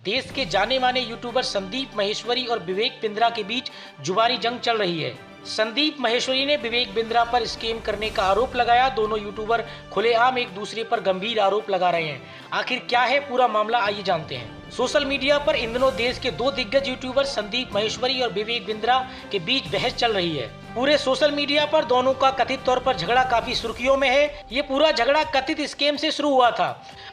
देश के जाने माने यूट्यूबर संदीप माहेश्वरी और विवेक बिंद्रा के बीच जुबानी जंग चल रही है। संदीप माहेश्वरी ने विवेक बिंद्रा पर स्कैम करने का आरोप लगाया। दोनों यूट्यूबर खुलेआम एक दूसरे पर गंभीर आरोप लगा रहे हैं। आखिर क्या है पूरा मामला, आइए जानते हैं। सोशल मीडिया पर इन दिनों देश के दो दिग्गज यूट्यूबर संदीप माहेश्वरी और विवेक बिंद्रा के बीच बहस चल रही है। पूरे सोशल मीडिया पर दोनों का कथित तौर पर झगड़ा काफी सुर्खियों में है। ये पूरा झगड़ा कथित स्कैम से शुरू हुआ था।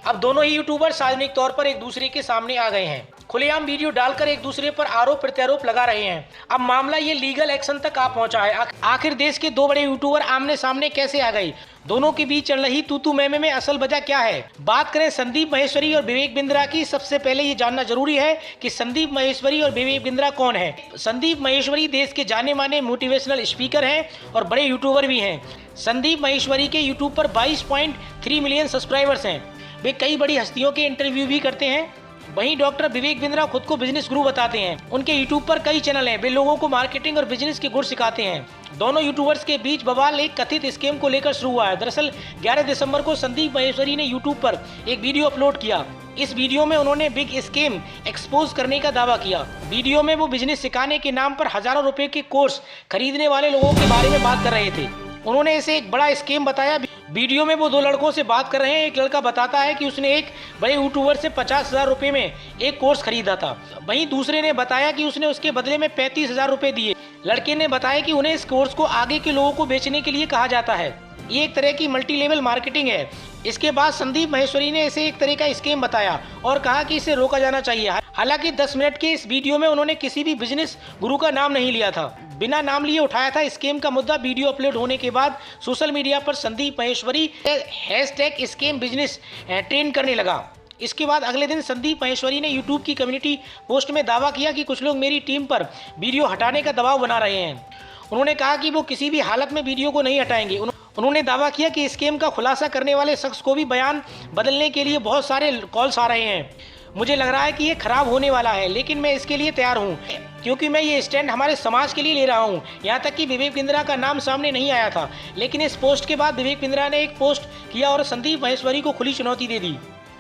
अब दोनों ही यूट्यूबर सार्वजनिक तौर पर एक दूसरे के सामने आ गए हैं। खुलेआम वीडियो डालकर एक दूसरे पर आरोप प्रत्यारोप लगा रहे हैं। अब मामला ये लीगल एक्शन तक आ पहुंचा है। आखिर देश के दो बड़े यूट्यूबर आमने सामने कैसे आ गए? दोनों के बीच चल रही तू मैं में असल वजह क्या है? बात करें संदीप माहेश्वरी और विवेक बिंद्रा की, सबसे पहले ये जानना जरूरी है कि संदीप माहेश्वरी और विवेक बिंद्रा कौन है। संदीप माहेश्वरी देश के जाने माने मोटिवेशनल स्पीकर हैं और बड़े यूट्यूबर भी हैं। संदीप माहेश्वरी के यूट्यूब पर 22.3 मिलियन सब्सक्राइबर्स हैं। वे कई बड़ी हस्तियों के इंटरव्यू भी करते हैं। वहीं डॉक्टर विवेक बिंद्रा खुद को बिजनेस गुरु बताते हैं। उनके यूट्यूब पर कई चैनल हैं। वे लोगों को मार्केटिंग और बिजनेस के गुर सिखाते हैं। दोनों यूट्यूबर्स के बीच बवाल एक कथित स्कैम को लेकर शुरू हुआ है। दरअसल 11 दिसंबर को संदीप माहेश्वरी ने यूट्यूब पर एक वीडियो अपलोड किया। इस वीडियो में उन्होंने बिग स्कैम एक्सपोज करने का दावा किया। वीडियो में वो बिजनेस सिखाने के नाम पर हजारों रुपए के कोर्स खरीदने वाले लोगों के बारे में बात कर रहे थे। उन्होंने इसे एक बड़ा स्कैम बताया। वीडियो में वो दो लड़कों से बात कर रहे हैं। एक लड़का बताता है कि उसने एक बड़े यूट्यूबर से 50,000 रुपए में एक कोर्स खरीदा था। वहीं दूसरे ने बताया कि उसने उसके बदले में 35,000 रुपए दिए। लड़के ने बताया कि उन्हें इस कोर्स को आगे के लोगों को बेचने के लिए कहा जाता है। ये एक तरह की मल्टी लेवल मार्केटिंग है। इसके बाद संदीप माहेश्वरी ने इसे एक तरह का स्कैम बताया और कहा कि इसे रोका जाना चाहिए। हालांकि 10 मिनट के इस वीडियो में उन्होंने किसी भी बिजनेस गुरु का नाम नहीं लिया था, बिना नाम लिए उठाया था। स्कैम का मुद्दा वीडियो अपलोड होने के बाद सोशल मीडिया पर Sandeep Maheshwari hashtag scam business trend करने लगा। इसके बाद अगले दिन संदीप माहेश्वरी ने यूट्यूब की कम्युनिटी पोस्ट में दावा किया कि कुछ लोग मेरी टीम पर वीडियो हटाने का दबाव बना रहे हैं। उन्होंने कहा कि वो किसी भी हालत में वीडियो को नहीं हटाएंगे। उन्होंने दावा किया कि स्कैम का खुलासा करने वाले शख्स को भी बयान बदलने के लिए बहुत सारे कॉल्स आ रहे हैं। मुझे लग रहा है कि ये खराब होने वाला है, लेकिन मैं इसके लिए तैयार हूँ क्योंकि मैं ये स्टैंड हमारे समाज के लिए ले रहा हूँ। यहाँ तक कि विवेक बिंद्रा का नाम सामने नहीं आया था, लेकिन इस पोस्ट के बाद विवेक बिंद्रा ने एक पोस्ट किया और संदीप माहेश्वरी को खुली चुनौती दे दी।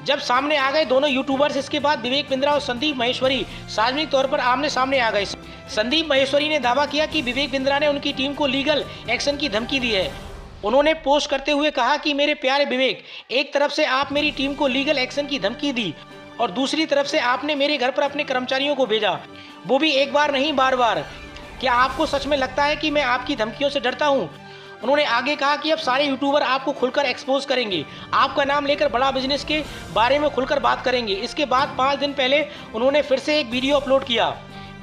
जब सामने आ गए दोनों यूट्यूबर्स, इसके बाद विवेक बिंद्रा और संदीप माहेश्वरी सार्वजनिक तौर पर आमने सामने आ गए। संदीप माहेश्वरी ने दावा किया कि विवेक बिंद्रा ने उनकी टीम को लीगल एक्शन की धमकी दी है। उन्होंने पोस्ट करते हुए कहा कि मेरे प्यारे विवेक, एक तरफ से आप मेरी टीम को लीगल एक्शन की धमकी दी और दूसरी तरफ से आपने मेरे घर पर अपने कर्मचारियों को भेजा, वो भी एक बार नहीं बार बार। क्या आपको सच में लगता है कि मैं आपकी धमकियों से डरता हूँ? उन्होंने आगे कहा कि अब सारे यूट्यूबर आपको खुलकर एक्सपोज करेंगे, आपका नाम लेकर बड़ा बिजनेस के बारे में खुलकर बात करेंगे। इसके बाद 5 दिन पहले उन्होंने फिर से एक वीडियो अपलोड किया।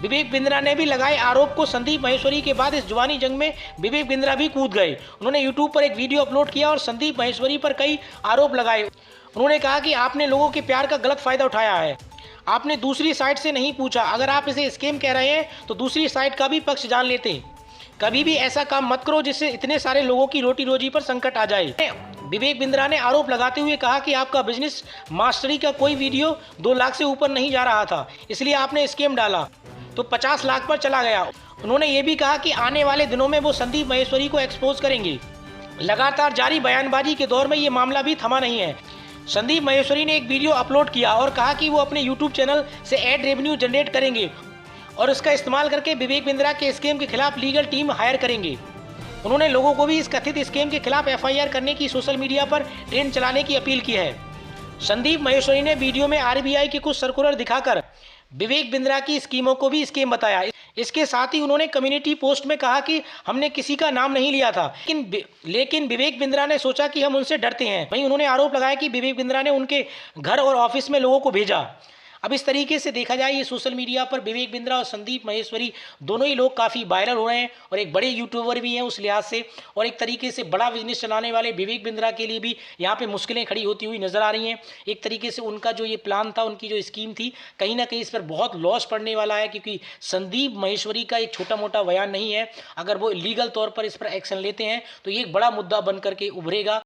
विवेक बिंद्रा ने भी लगाए आरोप को। संदीप माहेश्वरी के बाद इस जुबानी जंग में विवेक बिंद्रा भी कूद गए। उन्होंने यूट्यूब पर एक वीडियो अपलोड किया और संदीप माहेश्वरी पर कई आरोप लगाए। उन्होंने कहा कि आपने लोगों के प्यार का गलत फायदा उठाया है। आपने दूसरी साइड से नहीं पूछा। अगर आप इसे स्कैम कह रहे हैं तो दूसरी साइड का भी पक्ष जान लेते। कभी भी ऐसा काम मत करो जिससे इतने सारे लोगों की रोटी रोजी पर संकट आ जाए। विवेक बिंद्रा ने आरोप लगाते हुए कहा कि आपका बिजनेस मास्टरी का कोई वीडियो 2 लाख से ऊपर नहीं जा रहा था, इसलिए आपने स्कैम डाला तो 50 लाख पर चला गया। उन्होंने ये भी कहा कि आने वाले दिनों में वो संदीप माहेश्वरी को एक्सपोज करेंगे। लगातार जारी बयानबाजी के दौर में ये मामला भी थमा नहीं है। संदीप माहेश्वरी ने एक वीडियो अपलोड किया और कहा कि वो अपने यूट्यूब चैनल से एड रेवेन्यू जनरेट करेंगे और उसका इस्तेमाल करके विवेक बिंद्रा के स्कैम के खिलाफ लीगल टीम हायर करेंगे। उन्होंने लोगों को भी इस कथित स्कैम के खिलाफ FIR करने की, सोशल मीडिया पर ट्रेंड चलाने की अपील की है। संदीप माहेश्वरी ने वीडियो में RBI के कुछ सर्कुलर दिखाकर विवेक बिंद्रा की स्कीमों को भी स्कैम बताया। इसके साथ ही उन्होंने कम्युनिटी पोस्ट में कहा कि हमने किसी का नाम नहीं लिया था, लेकिन विवेक बिंद्रा ने सोचा कि हम उनसे डरते हैं। वहीं उन्होंने आरोप लगाया कि विवेक बिंद्रा ने उनके घर और ऑफिस में लोगों को भेजा। अब इस तरीके से देखा जाए, ये सोशल मीडिया पर विवेक बिंद्रा और संदीप माहेश्वरी दोनों ही लोग काफ़ी वायरल हो रहे हैं और एक बड़े यूट्यूबर भी हैं उस लिहाज से, और एक तरीके से बड़ा बिजनेस चलाने वाले विवेक बिंद्रा के लिए भी यहाँ पे मुश्किलें खड़ी होती हुई नजर आ रही हैं। एक तरीके से उनका जो ये प्लान था, उनकी जो स्कीम थी, कहीं ना कहीं इस पर बहुत लॉस पड़ने वाला है, क्योंकि संदीप माहेश्वरी का एक छोटा मोटा बयान नहीं है। अगर वो लीगल तौर पर इस पर एक्शन लेते हैं तो ये एक बड़ा मुद्दा बन करके उभरेगा।